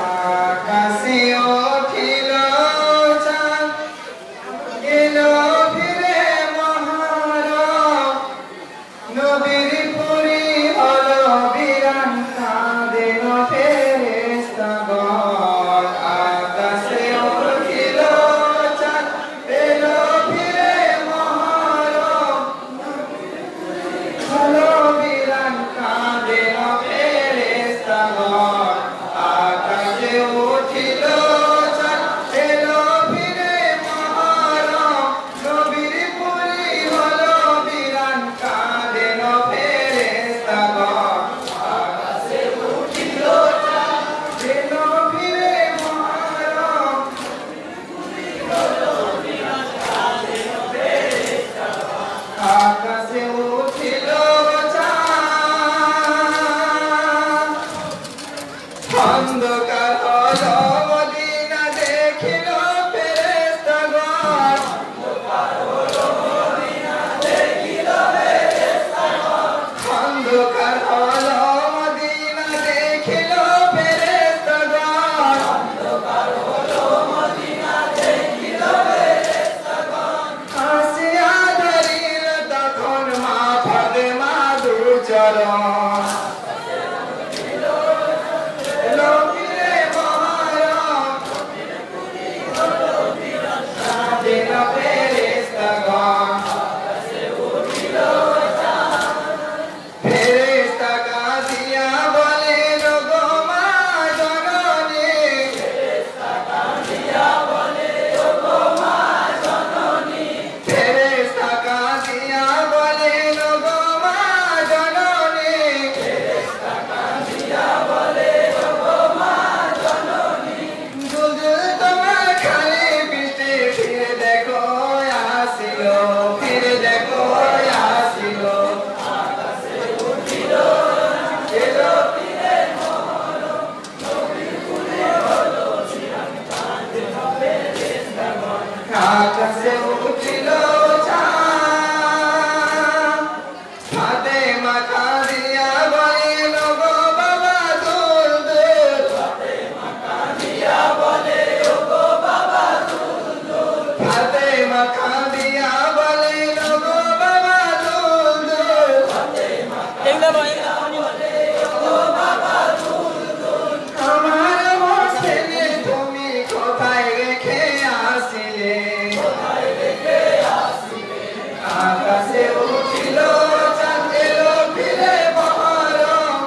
আকাশে উঠিল চাঁদ গেল ফিরে মহারব নবীর পুরী হলো বিরান কাঁদেন ফেরেশতাগণ আকাশে উঠিল চাঁদ গেল ফিরে মহারব হলো বিরান কাঁদেন ফেরেশতাগণ আকাশে উঠিল চাঁদ এলো ফিরে মহারব নবীর পুরী হলো বিরান কাঁদেন ফেরেশতাগণ আকাশে উঠিল চাঁদ এলো ফিরে মহারব আকাশে উঠিল চাঁদ অন্ধকার হলো মদিনা দেখিল ফেরেশতাগণ অন্ধকার হলো মদিনা দেখিল ফেরেশতাগণ হাসিয়া ধরিল তখন মা ফাতেমা দুচরণ এলো ফিরে মহারব কাঁদেন ফেরেশতাগণ ফেরেশতা কাঁদিয়া বলেন গো মা জননী ফেরেশতা কাঁদিয়া বলেন গো মা জননী দুলদুল তোমার খালি পিঠে ফিরে দেখো আসিল ফিরে দেখো আসিল এলো ফিরে আকাশে উঠিল চাঁদ ফাতেমা কাঁদিয়া বলেন গো বাবা দুলদুল ফাতেমা কাঁদিয়া বলেন গো বাবা দুলদুল আমার হোসেনে তুমি কোথায় রেখে আসিলে আকাশে উঠিল চাঁদ এলো ফিরে মহারব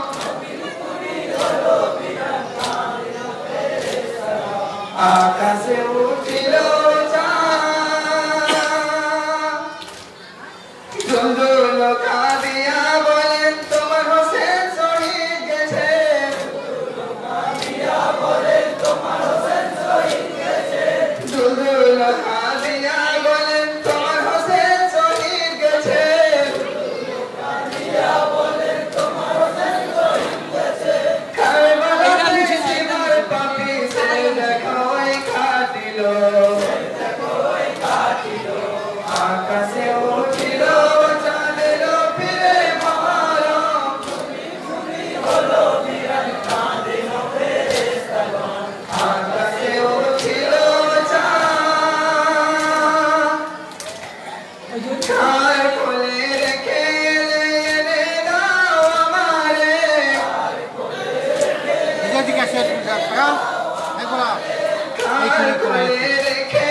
আকাশে উঠিল চাঁদ দুলদুল কাঁদিয়া বলেন তোমার হোসেন শহীদ গেছে দুলদুল কাঁদিয়া বলেন তোমার হোসেন শহীদ গেছে কারবালাতে সীমার পাপী সে দেখো এই কাটিল আকাশে উঠিল চাঁদ এলো ফিরে মহারব আকাশে উঠিল চাঁদ কার কোলে রেখে এনে দাও আমারে এদিকে আসে কার কোলে রেখে